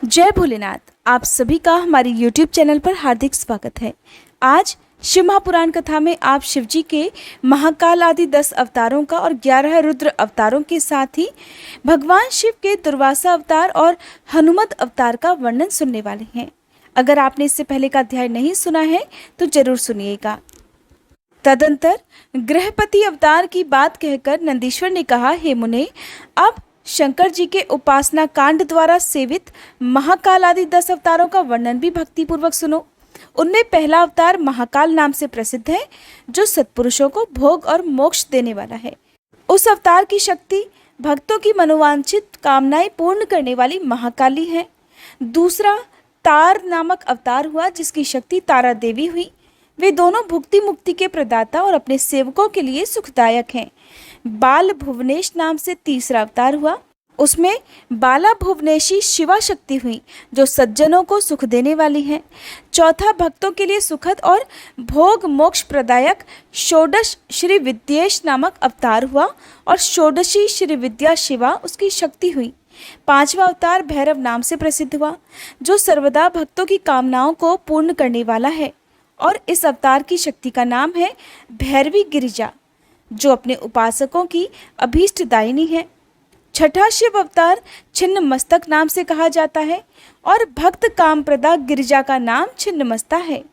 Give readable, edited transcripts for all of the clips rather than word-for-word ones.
जय भोलेनाथ। आप सभी का हमारे YouTube चैनल पर हार्दिक स्वागत है। आज शिव महापुराण कथा में आप शिव जी के महाकाल आदि 10 अवतारों का और 11 रुद्र अवतारों के साथ ही भगवान शिव के दुर्वासा अवतार और हनुमत अवतार का वर्णन सुनने वाले हैं। अगर आपने इससे पहले का अध्याय नहीं सुना है तो जरूर सुनिएगा। तदंतर गृहपति अवतार की बात कहकर नंदीश्वर ने कहा, हे मुने, अब शंकर जी के उपासना कांड द्वारा सेवित महाकाल आदि 10 अवतारों का वर्णन भी भक्तिपूर्वक सुनो। उनमें पहला अवतार महाकाल नाम से प्रसिद्ध है, जो सत्पुरुषों को भोग और मोक्ष देने वाला है। उस अवतार की शक्ति भक्तों की मनोवांछित कामनाएं पूर्ण करने वाली महाकाली है। दूसरा तार नामक अवतार हुआ, जिसकी शक्ति तारा देवी हुई। वे दोनों भुक्ति मुक्ति के प्रदाता और अपने सेवकों के लिए सुखदायक हैं। बाल भुवनेश नाम से तीसरा अवतार हुआ, उसमें बाला भुवनेशी शिवा शक्ति हुई, जो सज्जनों को सुख देने वाली है। चौथा भक्तों के लिए सुखद और भोग मोक्ष प्रदायक षोडश श्री विद्येश नामक अवतार हुआ और षोडशी श्री विद्या शिवा उसकी शक्ति हुई। पांचवा अवतार भैरव नाम से प्रसिद्ध हुआ, जो सर्वदा भक्तों की कामनाओं को पूर्ण करने वाला है, और इस अवतार की शक्ति का नाम है भैरवी गिरिजा, जो अपने उपासकों की अभीष्टदायिनी है। छठा शिव अवतार छिन्न मस्तक नाम से कहा जाता है और भक्त कामप्रदा गिरिजा का नाम छिन्नमस्ता है।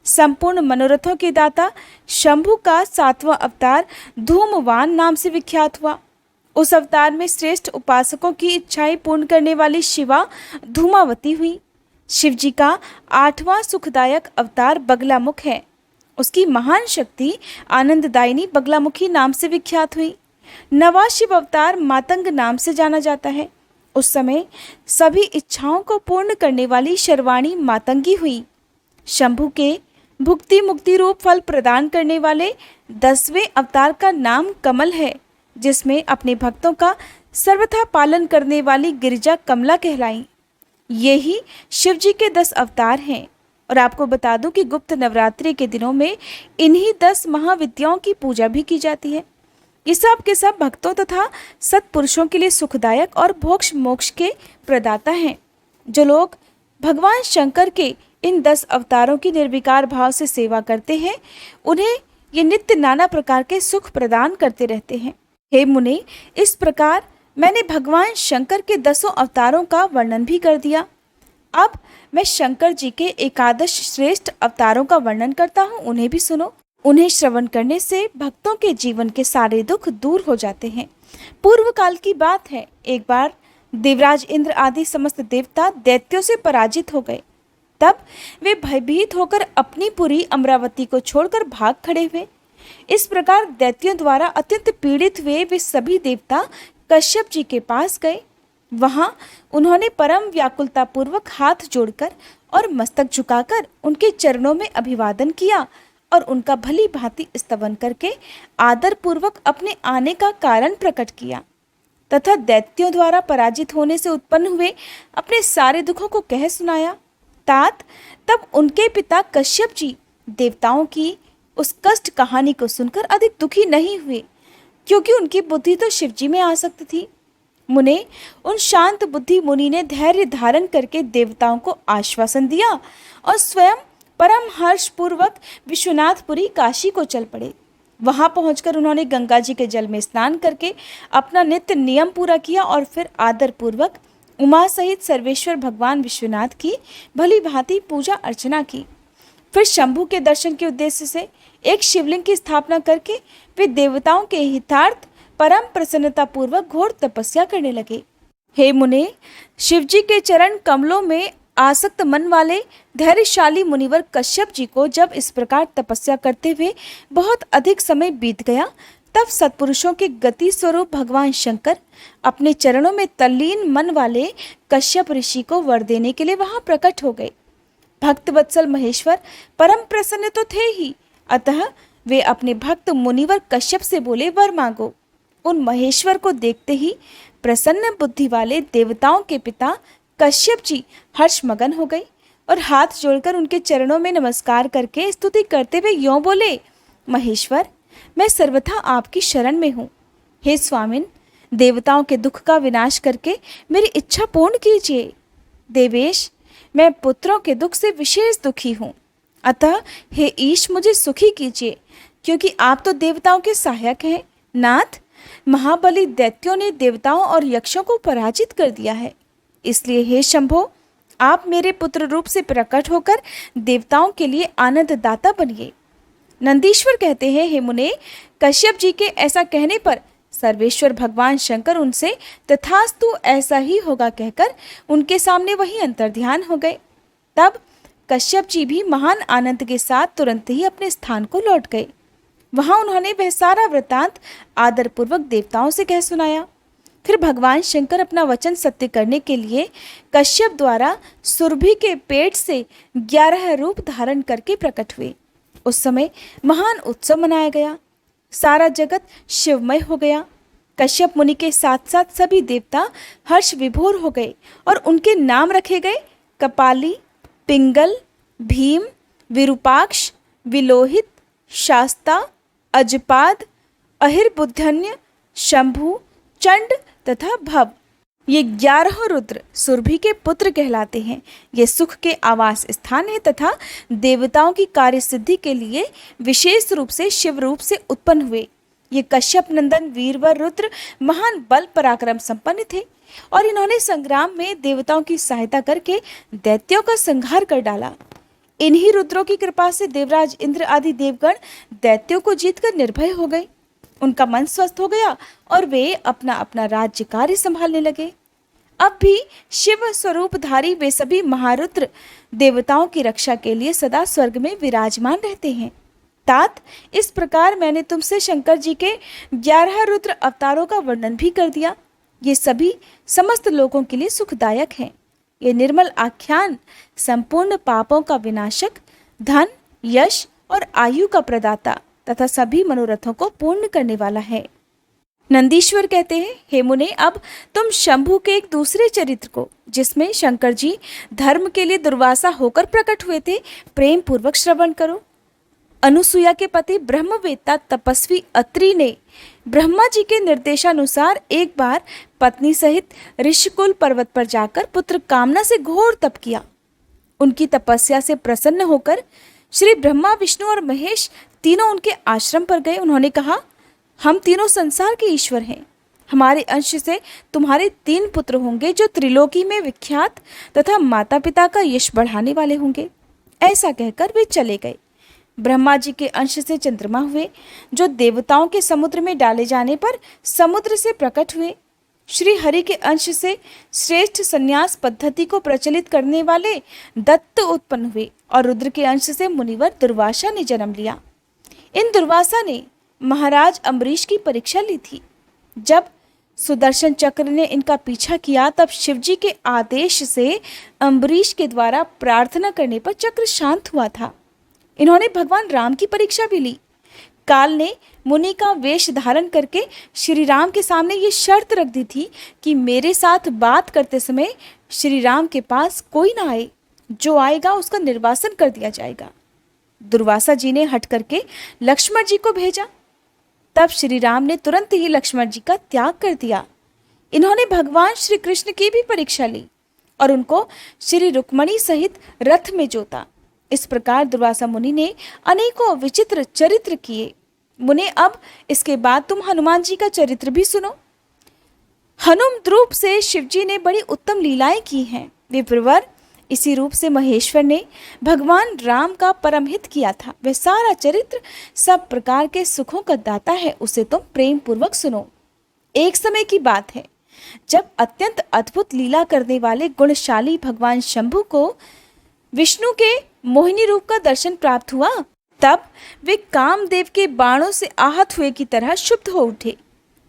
संपूर्ण मनोरथों के दाता शंभु का सातवां अवतार धूमवान नाम से विख्यात हुआ। उस अवतार में श्रेष्ठ उपासकों की इच्छाएं पूर्ण करने वाली शिवा धूमावती हुई। शिव जी का आठवां सुखदायक अवतार बगलामुख है। उसकी महान शक्ति आनंददायिनी बगलामुखी नाम से विख्यात हुई। नवा शिव अवतार मातंग नाम से जाना जाता है। उस समय सभी इच्छाओं को पूर्ण करने वाली शर्वाणी मातंगी हुई। शंभु के भुक्ति मुक्ति रूप फल प्रदान करने वाले 10वें अवतार का नाम कमल है, जिसमें अपने भक्तों का सर्वथा पालन करने वाली गिरिजा कमला कहलाई। ये ही शिव जी के 10 अवतार हैं। और आपको बता दूं कि गुप्त नवरात्रि के दिनों में इन्हीं 10 महाविद्याओं की पूजा भी की जाती है। ये सब के सब भक्तों तथा सत्पुरुषों के लिए सुखदायक और मोक्ष मोक्ष के प्रदाता हैं। जो लोग भगवान शंकर के इन 10 अवतारों की निर्विकार भाव से सेवा करते हैं, उन्हें ये नित्य नाना प्रकार के सुख प्रदान करते रहते हैं। हे मुने, इस प्रकार मैंने भगवान शंकर के 10 अवतारों का वर्णन भी कर दिया। अब मैं शंकर जी के एकादश श्रेष्ठ अवतारों का वर्णन करता हूँ, उन्हें भी सुनो। उन्हें श्रवण करने से भक्तों के जीवन के सारे दुख दूर हो जाते हैं। पूर्व काल की बात है, एक बार देवराज इंद्र आदि समस्त देवता दैत्यों से पराजित हो गए। तब वे भयभीत होकर अपनी पुरी अमरावती को छोड़कर भाग खड़े हुए। इस प्रकार दैत्यों द्वारा अत्यंत पीड़ित हुए वे सभी देवता कश्यप जी के पास गए। वहां उन्होंने परम व्याकुलता पूर्वक हाथ जोड़कर और मस्तक झुकाकर उनके चरणों में अभिवादन किया और उनका भली भांति स्तवन करके आदर पूर्वक अपने आने का कारण प्रकट किया तथा दैत्यों द्वारा पराजित होने से उत्पन्न हुए अपने सारे दुखों को कह सुनाया। तात तब उनके पिता कश्यप जी देवताओं की उस कष्ट कहानी को सुनकर अधिक दुखी नहीं हुए, क्योंकि उनकी बुद्धि तो शिव जी में आसक्त थी। मुने, उन शांत बुद्धि मुनि ने धैर्य धारण करके देवताओं को आश्वासन दिया और स्वयं परम हर्ष पूर्वक विश्वनाथपुरी काशी को चल पड़े। वहां पहुंचकर उन्होंने गंगा जी के जल में स्नान करके अपना नित्य नियम पूरा किया और फिर आदर पूर्वक उमा सहित सर्वेश्वर भगवान विश्वनाथ की भली भांति पूजा अर्चना की। फिर शंभु के दर्शन के उद्देश्य से एक शिवलिंग की स्थापना करके वे देवताओं के हितार्थ परम प्रसन्नता पूर्वक घोर तपस्या करने लगे। हे मुने, शिव जी के चरण कमलों में आसक्त मन वाले धैर्यशाली मुनिवर कश्यप जी को जब इस प्रकार तपस्या करते हुए बहुत अधिक समय बीत गया, तब सत्पुरुषों के गति स्वरूप भगवान शंकर अपने चरणों में तल्लीन मन वाले कश्यप ऋषि को वर देने के लिए वहां प्रकट हो गए। भक्त वत्सल महेश्वर परम प्रसन्न तो थे ही, अतः वे अपने भक्त मुनिवर कश्यप से बोले, वर मांगो। उन महेश्वर को देखते ही प्रसन्न बुद्धि वाले देवताओं के पिता कश्यप जी हर्षमगन हो गए और हाथ जोड़कर उनके चरणों में नमस्कार करके स्तुति करते हुए यों बोले, महेश्वर, मैं सर्वथा आपकी शरण में हूँ। हे स्वामिन, देवताओं के दुख का विनाश करके मेरी इच्छा पूर्ण कीजिए। देवेश, मैं पुत्रों के दुख से विशेष दुखी हूँ। अतः हे ईश, मुझे सुखी कीजिए, क्योंकि आप तो देवताओं के सहायक हैं। नाथ, महाबली दैत्यों ने देवताओं और यक्षों को पराजित कर दिया है। इसलिए हे शंभो, आप मेरे पुत्र रूप से प्रकट होकर देवताओं के लिए आनंददाता बनिए। नंदीश्वर कहते हैं, हे मुने, कश्यप जी के ऐसा कहने पर सर्वेश्वर भगवान शंकर उनसे तथास्तु ऐसा ही होगा कहकर उनके सामने वही अंतर्ध्यान हो गए। तब कश्यप जी भी महान आनंद के साथ तुरंत ही अपने स्थान को लौट गए। वहां उन्होंने वह सारा वृतांत आदरपूर्वक देवताओं से कह सुनाया। फिर भगवान शंकर अपना वचन सत्य करने के लिए कश्यप द्वारा सुरभि के पेट से 11 रूप धारण करके प्रकट हुए। उस समय महान उत्सव मनाया गया। सारा जगत शिवमय हो गया। कश्यप मुनि के साथ साथ सभी देवता हर्ष विभोर हो गए और उनके नाम रखे गए कपाली, पिंगल, भीम, विरूपाक्ष, विलोहित, शास्ता, अजपाद, अहिर्बुद्धन्य, शंभु, चंड तथा भव। ये 11 रुद्र सुरभि के पुत्र कहलाते हैं। ये सुख के आवास स्थान है तथा देवताओं की कार्य सिद्धि के लिए विशेष रूप से शिव रूप से उत्पन्न हुए। ये कश्यप नंदन वीरवर रुद्र महान बल पराक्रम संपन्न थे और इन्होंने संग्राम में देवताओं की सहायता करके दैत्यों का संहार कर डाला। इन्हीं रुद्रों की कृपा से देवराज इंद्र आदि देवगण दैत्यों को जीतकर निर्भय हो गए। उनका मन स्वस्थ हो गया और वे अपना अपना राज्य कार्य संभालने लगे। अब भी शिव स्वरूपधारी वे सभी महारुद्र देवताओं की रक्षा के लिए सदा स्वर्ग में विराजमान रहते हैं। तात, इस प्रकार मैंने तुमसे शंकर जी के 11 रुद्र अवतारों का वर्णन भी कर दिया। ये सभी समस्त लोगों के लिए सुखदायक हैं। ये निर्मल आख्यान संपूर्ण पापों का विनाशक, धन, यश और आयु का प्रदाता तथा सभी मनोरथों को पूर्ण करने वाला है। नंदीश्वर कहते हैं, हे मुने, अब तुम शंभु के एक दूसरे चरित्र को, जिसमें शंकर जी धर्म के लिए दुर्वासा होकर प्रकट हुए थे, प्रेम पूर्वक श्रवण करो। अनुसुया के पति ब्रह्मवेत्ता तपस्वी अत्रि ने ब्रह्मा जी के निर्देशानुसार एक बार पत्नी सहित ऋषिकुल पर्वत पर जाकर पुत्र कामना से घोर तप किया। उनकी तपस्या से प्रसन्न होकर श्री ब्रह्मा, विष्णु और महेश तीनों उनके आश्रम पर गए। उन्होंने कहा, हम तीनों संसार के ईश्वर हैं। हमारे अंश से तुम्हारे 3 पुत्र होंगे जो त्रिलोकी में विख्यात तथा माता पिता का यश बढ़ाने वाले होंगे। ऐसा कहकर वे चले गए। ब्रह्मा जी के अंश से चंद्रमा हुए, जो देवताओं के समुद्र में डाले जाने पर समुद्र से प्रकट हुए। श्री हरि के अंश से श्रेष्ठ संन्यास पद्धति को प्रचलित करने वाले दत्त उत्पन्न हुए और रुद्र के अंश से मुनिवर दुर्वासा ने जन्म लिया। इन दुर्वासा ने महाराज अम्बरीश की परीक्षा ली थी। जब सुदर्शन चक्र ने इनका पीछा किया तब शिवजी के आदेश से अम्बरीश के द्वारा प्रार्थना करने पर चक्र शांत हुआ था। इन्होंने भगवान राम की परीक्षा भी ली। काल ने मुनि का वेश धारण करके श्री राम के सामने ये शर्त रख दी थी कि मेरे साथ बात करते समय श्री राम के पास कोई ना आए, जो आएगा उसका निर्वासन कर दिया जाएगा। दुर्वासा जी ने हट करके लक्ष्मण जी को भेजा। तब श्री राम ने तुरंत ही लक्ष्मण जी का त्याग कर दिया। इन्होंने भगवान श्री कृष्ण की भी परीक्षा ली और उनको श्री रुक्मणी सहित रथ में जोता। इस प्रकार दुर्वासा मुनि ने अनेकों विचित्र चरित्र किए। मुने, अब इसके बाद तुम हनुमान जी का चरित्र भी सुनो। हनुम रूप से शिवजी ने बड़ी उत्तम लीलाएं की हैं। विप्रवर, इसी रूप से महेश्वर ने भगवान राम का परम हित किया था। वह सारा चरित्र सब प्रकार के सुखों का दाता है, उसे तुम प्रेम पूर्वक सुनो। एक समय की बात है, जब अत्यंत अद्भुत लीला करने वाले गुणशाली भगवान शंभु को विष्णु के मोहिनी रूप का दर्शन प्राप्त हुआ, तब वे कामदेव के बाणों से आहत हुए की तरह क्षुब्ध हो उठे।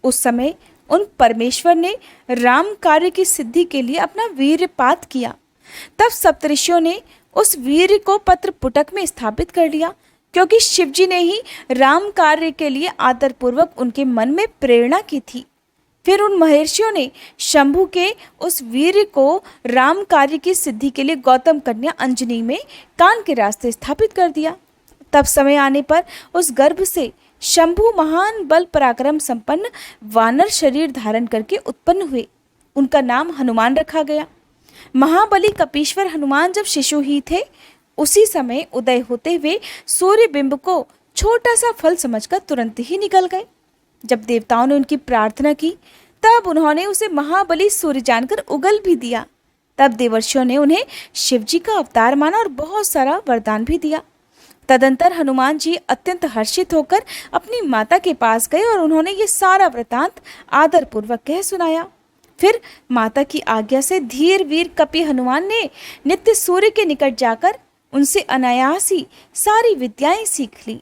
उस समय उन परमेश्वर ने राम कार्य की सिद्धि के लिए अपना वीर्यपात किया। तब सप्तऋषियों ने उस वीर्य को पत्र पुटक में स्थापित कर लिया, क्योंकि शिवजी ने ही राम कार्य के लिए आदरपूर्वक उनके मन में प्रेरणा की थी। फिर उन महर्षियों ने शंभु के उस वीर्य को राम कार्य की सिद्धि के लिए गौतम कन्या अंजनी में कान के रास्ते स्थापित कर दिया। तब समय आने पर उस गर्भ से शंभु महान बल पराक्रम संपन्न वानर शरीर धारण करके उत्पन्न हुए। उनका नाम हनुमान रखा गया। महाबली कपीश्वर हनुमान जब शिशु ही थे, उसी समय उदय होते हुए सूर्य बिंब को छोटा सा फल समझकर तुरंत ही निकल गए। जब देवताओं ने उनकी प्रार्थना की, तब उन्होंने उसे महाबली सूर्य जानकर उगल भी दिया। तब देवर्षियों ने उन्हें शिवजी का अवतार माना और बहुत सारा वरदान भी दिया। तदंतर हनुमान जी अत्यंत हर्षित होकर अपनी माता के पास गए और उन्होंने ये सारा वृतांत आदरपूर्वक कह सुनाया। फिर माता की आज्ञा से धीर वीर कपि हनुमान ने नित्य सूर्य के निकट जाकर उनसे अनायास ही सारी विद्याएं सीख ली।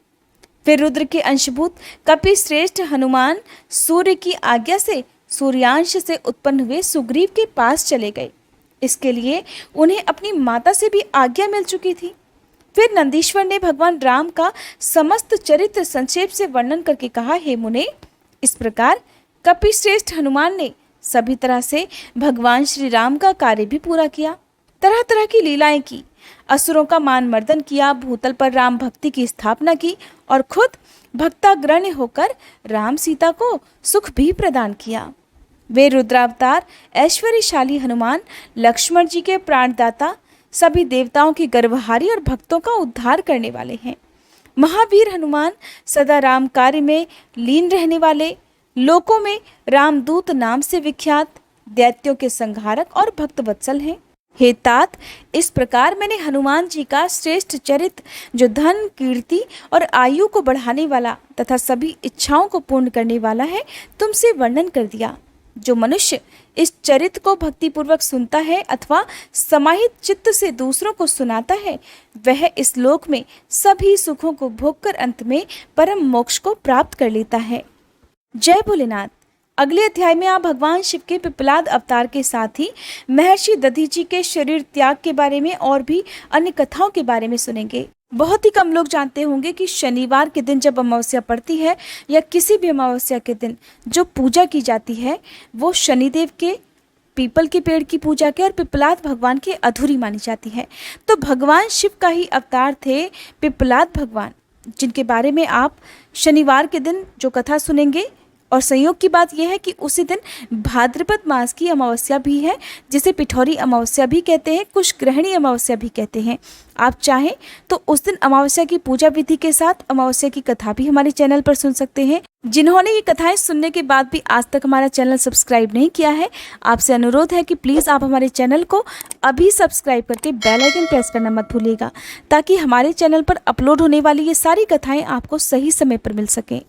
फिर रुद्र के अंशभूत कपि श्रेष्ठ हनुमान सूर्य की आज्ञा से सूर्यांश से उत्पन्न हुए सुग्रीव के पास चले गए। इसके लिए उन्हें अपनी माता से भी आज्ञा मिल चुकी थी। फिर नंदीश्वर ने भगवान राम का समस्त चरित्र संक्षेप से वर्णन करके कहा, हे मुने, इस प्रकार कपिश्रेष्ठ हनुमान ने सभी तरह से भगवान श्री राम का कार्य भी पूरा किया, तरह तरह की लीलाएं की, असुरों का मान मर्दन किया, भूतल पर राम भक्ति की स्थापना की और खुद भक्ताग्रण्य होकर राम सीता को सुख भी प्रदान किया। वे रुद्रावतार ऐश्वर्यशाली हनुमान लक्ष्मण जी के प्राणदाता, सभी देवताओं के गर्वहारी और भक्तों का उद्धार करने वाले हैं। महावीर हनुमान सदा राम कार्य में लीन रहने वाले, लोकों में रामदूत नाम से विख्यात, दैत्यों के संहारक और भक्तवत्सल हैं। हे तात, इस प्रकार मैंने हनुमान जी का श्रेष्ठ चरित्र, जो धन, कीर्ति और आयु को बढ़ाने वाला तथा सभी इच्छाओं को पूर्ण करने वाला है, तुमसे वर्णन कर दिया। जो मनुष्य इस चरित्र को भक्तिपूर्वक सुनता है अथवा समाहित चित्त से दूसरों को सुनाता है, वह इस लोक में सभी सुखों को भोगकर अंत में परम मोक्ष को प्राप्त कर लेता है। जय भोलेनाथ। अगले अध्याय में आप भगवान शिव के पिपलाद अवतार के साथ ही महर्षि दधीची के शरीर त्याग के बारे में और भी अन्य कथाओं के बारे में सुनेंगे। बहुत ही कम लोग जानते होंगे कि शनिवार के दिन जब अमावस्या पड़ती है या किसी भी अमावस्या के दिन जो पूजा की जाती है, वो शनिदेव के, पीपल के पेड़ की पूजा के और पिपलाद भगवान के अधूरी मानी जाती है। तो भगवान शिव का ही अवतार थे पिपलाद भगवान, जिनके बारे में आप शनिवार के दिन जो कथा सुनेंगे। और संयोग की बात यह है कि उसी दिन भाद्रपद मास की अमावस्या भी है, जिसे पिठौरी अमावस्या भी कहते हैं, कुछ ग्रहणी अमावस्या भी कहते हैं। आप चाहें तो उस दिन अमावस्या की पूजा विधि के साथ अमावस्या की कथा भी हमारे चैनल पर सुन सकते हैं। जिन्होंने ये कथाएं सुनने के बाद भी आज तक हमारा चैनल सब्सक्राइब नहीं किया है, आपसे अनुरोध है कि प्लीज़ आप हमारे चैनल को अभी सब्सक्राइब करके बेल आइकन प्रेस करना मत भूलिएगा, ताकि हमारे चैनल पर अपलोड होने वाली ये सारी कथाएं आपको सही समय पर मिल सकें।